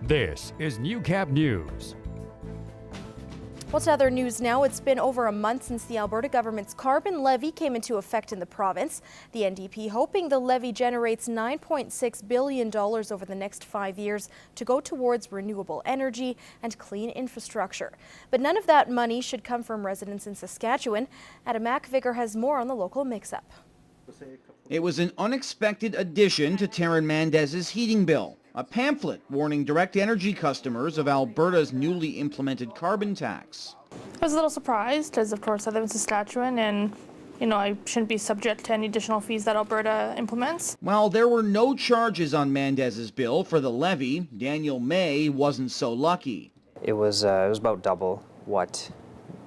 This is Newcap News. Well, to other news now, it's been over a month since the Alberta government's carbon levy came into effect in the province. The NDP hoping the levy generates $9.6 billion over the next 5 years to go towards renewable energy and clean infrastructure. But none of that money should come from residents in Saskatchewan. Adam McVicker has more on the local mix-up. It was an unexpected addition to Taryn Mendez's heating bill, a pamphlet warning direct energy customers of Alberta's newly implemented carbon tax. I was a little surprised, as of course I live in Saskatchewan and I shouldn't be subject to any additional fees that Alberta implements. While there were no charges on Mendez's bill for the levy, Daniel May wasn't so lucky. It was about double what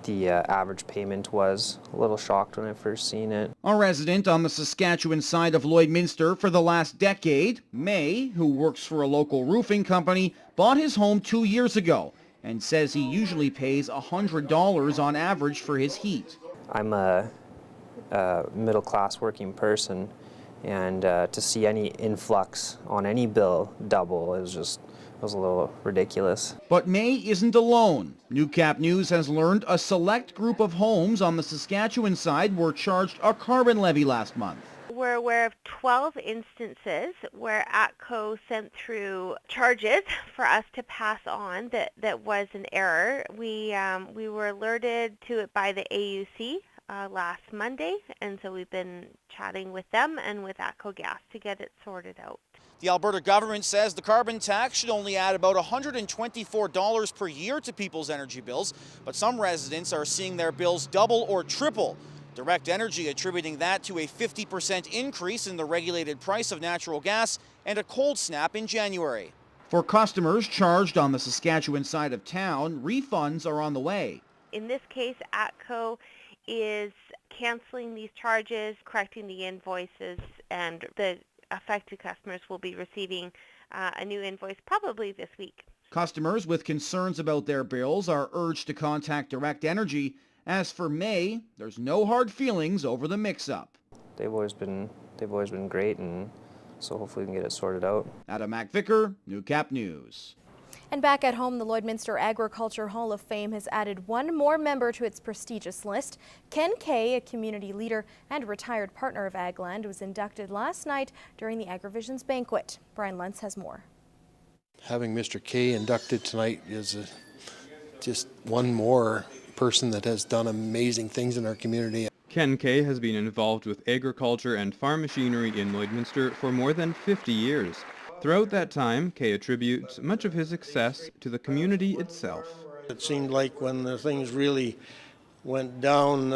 the average payment was. A little shocked when I first seen it. A resident on the Saskatchewan side of Lloydminster for the last decade, May, who works for a local roofing company, bought his home 2 years ago and says he usually pays $100 on average for his heat. I'm a middle-class working person, and to see any influx on any bill double was a little ridiculous. But May isn't alone. Newcap News has learned a select group of homes on the Saskatchewan side were charged a carbon levy last month. We're aware of 12 instances where ATCO sent through charges for us to pass on that was an error. We were alerted to it by the AUC last Monday, and so we've been chatting with them and with ATCO Gas to get it sorted out. The Alberta government says the carbon tax should only add about $124 per year to people's energy bills, but some residents are seeing their bills double or triple. Direct Energy attributing that to a 50% increase in the regulated price of natural gas and a cold snap in January. For customers charged on the Saskatchewan side of town, refunds are on the way. In this case, ATCO is canceling these charges, correcting the invoices, and the affected customers will be receiving a new invoice probably this week. Customers with concerns about their bills are urged to contact Direct Energy. As for May, there's no hard feelings over the mix-up. They've always been great, and so hopefully we can get it sorted out. Adam McVicker, Newcap News. And back at home, the Lloydminster Agriculture Hall of Fame has added one more member to its prestigious list. Ken Kay, a community leader and retired partner of Agland, was inducted last night during the AgriVision's banquet. Brian Lentz has more. Having Mr. Kay inducted tonight is just one more person that has done amazing things in our community. Ken Kay has been involved with agriculture and farm machinery in Lloydminster for more than 50 years. Throughout that time, Kay attributes much of his success to the community itself. It seemed like when the things really went down,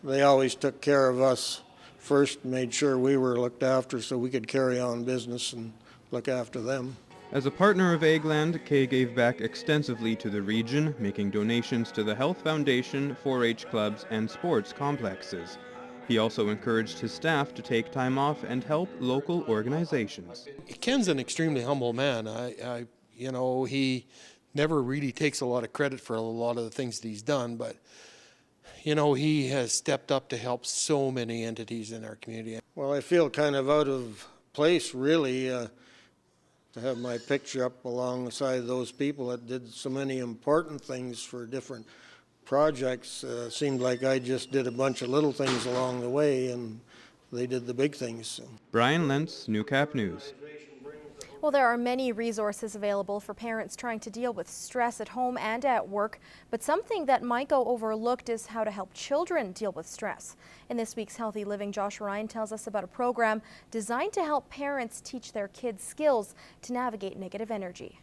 they always took care of us first, made sure we were looked after so we could carry on business and look after them. As a partner of Agland, Kay gave back extensively to the region, making donations to the Health Foundation, 4-H clubs, and sports complexes. He also encouraged his staff to take time off and help local organizations. Ken's an extremely humble man. He never really takes a lot of credit for a lot of the things that he's done, but he has stepped up to help so many entities in our community. Well, I feel kind of out of place, really, to have my picture up alongside those people that did so many important things for different projects. Seemed like I just did a bunch of little things along the way, and they did the big things. So. Brian Lentz, Newcap News. Well, there are many resources available for parents trying to deal with stress at home and at work, but something that might go overlooked is how to help children deal with stress. In this week's Healthy Living, Josh Ryan tells us about a program designed to help parents teach their kids skills to navigate negative energy.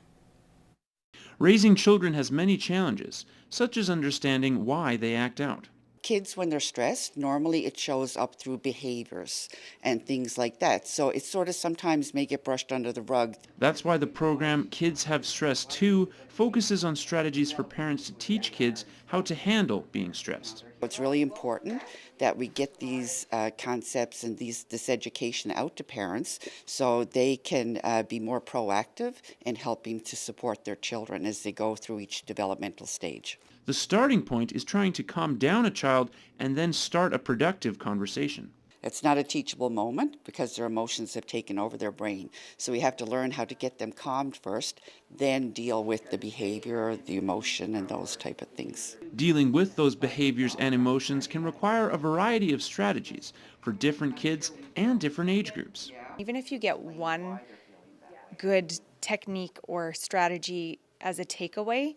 Raising children has many challenges, such as understanding why they act out. Kids, when they're stressed, normally it shows up through behaviors and things like that. So it sort of sometimes may get brushed under the rug. That's why the program Kids Have Stress Too focuses on strategies for parents to teach kids how to handle being stressed. It's really important that we get these concepts and this education out to parents so they can be more proactive in helping to support their children as they go through each developmental stage. The starting point is trying to calm down a child and then start a productive conversation. It's not a teachable moment because their emotions have taken over their brain. So we have to learn how to get them calmed first, then deal with the behavior, the emotion, and those type of things. Dealing with those behaviors and emotions can require a variety of strategies for different kids and different age groups. Even if you get one good technique or strategy as a takeaway,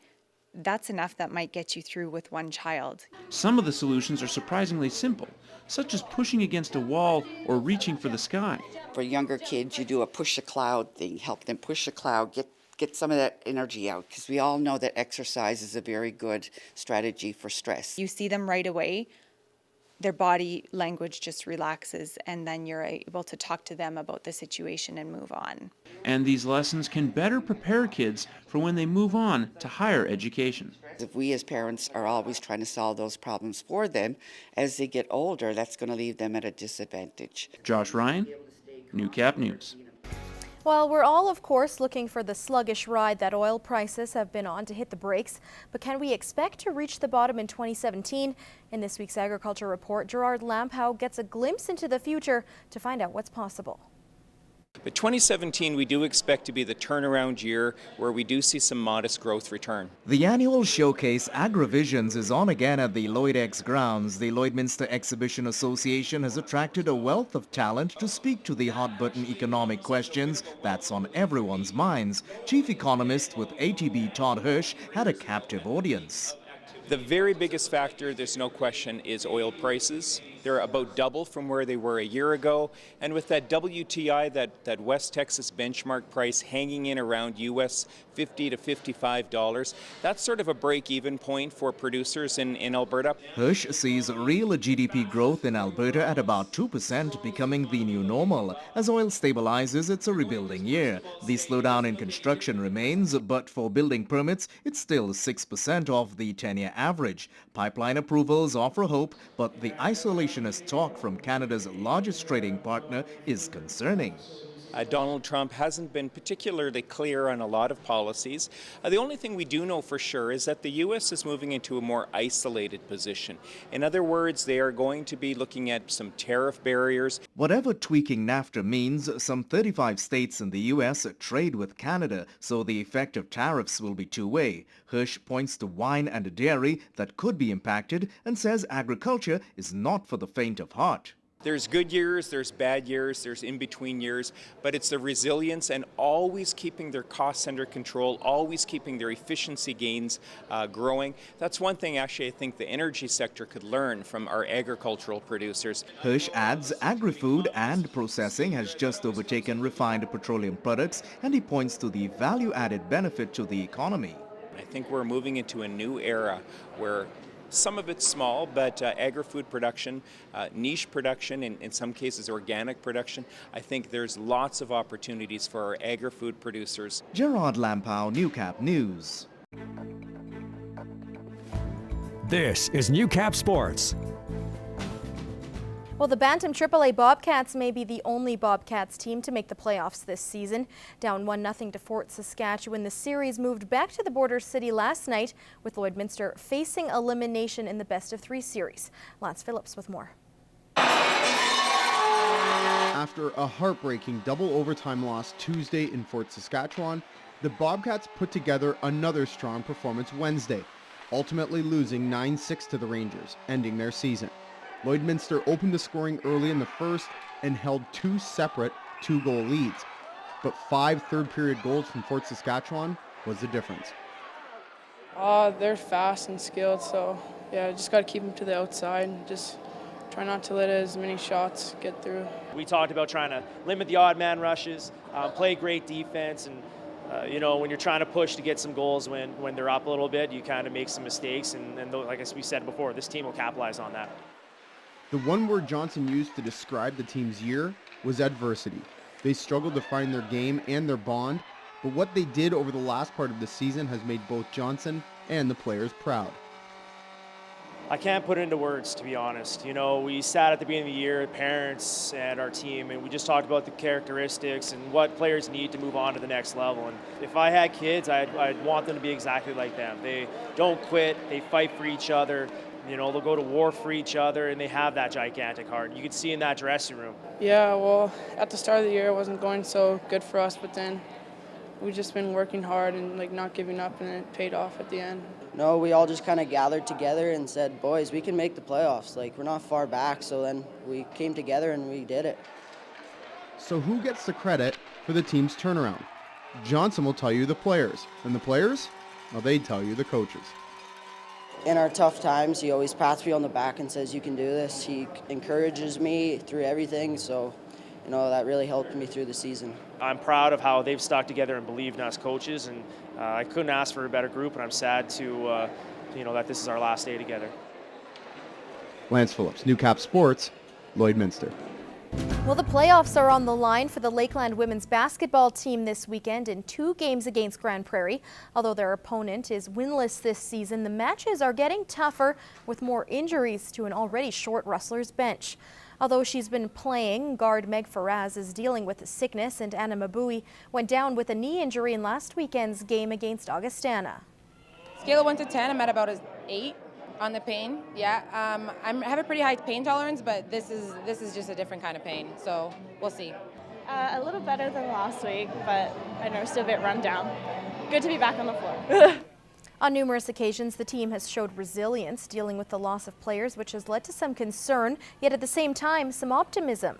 that's enough that might get you through with one child. Some of the solutions are surprisingly simple, such as pushing against a wall or reaching for the sky. For younger kids, you do a push a cloud thing, help them push a cloud, get some of that energy out, because we all know that exercise is a very good strategy for stress. You see them right away, their body language just relaxes, and then you're able to talk to them about the situation and move on. And these lessons can better prepare kids for when they move on to higher education. If we as parents are always trying to solve those problems for them, as they get older, that's going to leave them at a disadvantage. Josh Ryan, Newcap News. Well, we're all, of course, looking for the sluggish ride that oil prices have been on to hit the brakes. But can we expect to reach the bottom in 2017? In this week's Agriculture Report, Gerard Lampow gets a glimpse into the future to find out what's possible. But 2017 we do expect to be the turnaround year where we do see some modest growth return. The annual showcase AgriVisions is on again at the Lloydx grounds. The Lloydminster Exhibition Association has attracted a wealth of talent to speak to the hot-button economic questions that's on everyone's minds. Chief economist with ATB Todd Hirsch had a captive audience. The very biggest factor, there's no question, is oil prices. They're about double from where they were a year ago. And with that WTI, that West Texas benchmark price hanging in around US $50 to $55, that's sort of a break-even point for producers in Alberta. Hirsch sees real GDP growth in Alberta at about 2%, becoming the new normal. As oil stabilizes, it's a rebuilding year. The slowdown in construction remains, but for building permits, it's still 6% of the 10-year average. Pipeline approvals offer hope, but the isolationist talk from Canada's largest trading partner is concerning. Donald Trump hasn't been particularly clear on a lot of policies. The only thing we do know for sure is that the U.S. is moving into a more isolated position. In other words, they are going to be looking at some tariff barriers. Whatever tweaking NAFTA means, some 35 states in the U.S. trade with Canada, so the effect of tariffs will be two-way. Hirsch points to wine and dairy that could be impacted and says agriculture is not for the faint of heart. There's good years, there's bad years, there's in-between years, but it's the resilience and always keeping their costs under control, always keeping their efficiency gains growing. That's one thing actually I think the energy sector could learn from our agricultural producers. Hirsch adds agri-food and processing has just overtaken refined petroleum products, and he points to the value-added benefit to the economy. I think we're moving into a new era where some of it's small, but agri-food production, niche production, in some cases organic production, I think there's lots of opportunities for our agri-food producers. Gerard Lampow, Newcap News. This is Newcap Sports. Well, the Bantam AAA Bobcats may be the only Bobcats team to make the playoffs this season. Down 1-0 to Fort Saskatchewan, the series moved back to the border city last night, with Lloydminster facing elimination in the best-of-3 series. Lance Phillips with more. After a heartbreaking double overtime loss Tuesday in Fort Saskatchewan, the Bobcats put together another strong performance Wednesday, ultimately losing 9-6 to the Rangers, ending their season. Lloydminster opened the scoring early in the first and held two separate two-goal leads, but 5 third-period goals from Fort Saskatchewan was the difference. They're fast and skilled, so yeah, just got to keep them to the outside and just try not to let as many shots get through. We talked about trying to limit the odd man rushes, play great defense, and when you're trying to push to get some goals when they're up a little bit, you kind of make some mistakes, and like we said before, this team will capitalize on that. The one word Johnson used to describe the team's year was adversity. They struggled to find their game and their bond, but what they did over the last part of the season has made both Johnson and the players proud. I can't put it into words, to be honest. We sat at the beginning of the year, parents and our team, and we just talked about the characteristics and what players need to move on to the next level. And if I had kids, I'd want them to be exactly like them. They don't quit, they fight for each other. You know, they'll go to war for each other, and they have that gigantic heart. You can see in that dressing room. Yeah, well, at the start of the year it wasn't going so good for us, but then we've just been working hard and like not giving up, and it paid off at the end. No, we all just kind of gathered together and said, boys, we can make the playoffs. Like, we're not far back, so then we came together and we did it. So who gets the credit for the team's turnaround? Johnson will tell you the players. And the players? Well, they tell you the coaches. In our tough times, he always pats me on the back and says, you can do this. He encourages me through everything, so you know, that really helped me through the season. I'm proud of how they've stuck together and believed in us coaches, and I couldn't ask for a better group, and I'm sad to, that this is our last day together. Lance Phillips, Newcap Sports, Lloydminster. Well, the playoffs are on the line for the Lakeland women's basketball team this weekend in 2 games against Grand Prairie. Although their opponent is winless this season, the matches are getting tougher with more injuries to an already short Rustlers bench. Although she's been playing, guard Meg Faraz is dealing with a sickness, and Anna Mabui went down with a knee injury in last weekend's game against Augustana. Scale of 1 to 10, I'm at about an 8 on the pain. Yeah, I have a pretty high pain tolerance, but this is just a different kind of pain, so we'll see. A little better than last week, but I know still a bit run down. Good to be back on the floor. On numerous occasions, the team has showed resilience dealing with the loss of players, which has led to some concern, yet at the same time, some optimism.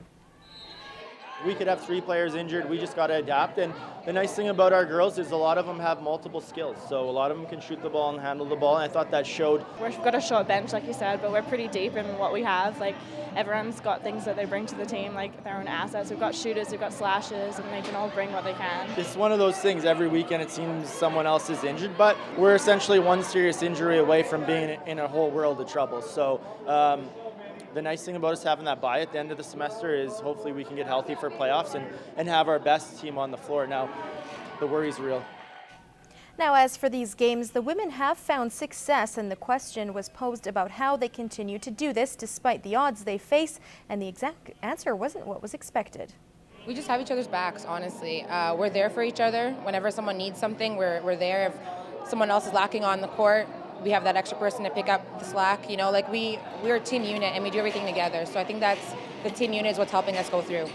We could have 3 players injured. We just got to adapt. And the nice thing about our girls is a lot of them have multiple skills. So a lot of them can shoot the ball and handle the ball. And I thought that showed. We've got a short bench, like you said, but we're pretty deep in what we have. Like, everyone's got things that they bring to the team, like their own assets. We've got shooters, we've got slashers, and they can all bring what they can. It's one of those things. Every weekend it seems someone else is injured, but we're essentially one serious injury away from being in a whole world of trouble. So the nice thing about us having that bye at the end of the semester is hopefully we can get healthy for playoffs and have our best team on the floor. Now, the worry's real. Now, as for these games, the women have found success, and the question was posed about how they continue to do this despite the odds they face, and the exact answer wasn't what was expected. We just have each other's backs, honestly. We're there for each other. Whenever someone needs something, we're there. If someone else is lacking on the court, we have that extra person to pick up the slack. You know, like we're a team unit and we do everything together. So I think the team unit is what's helping us go through.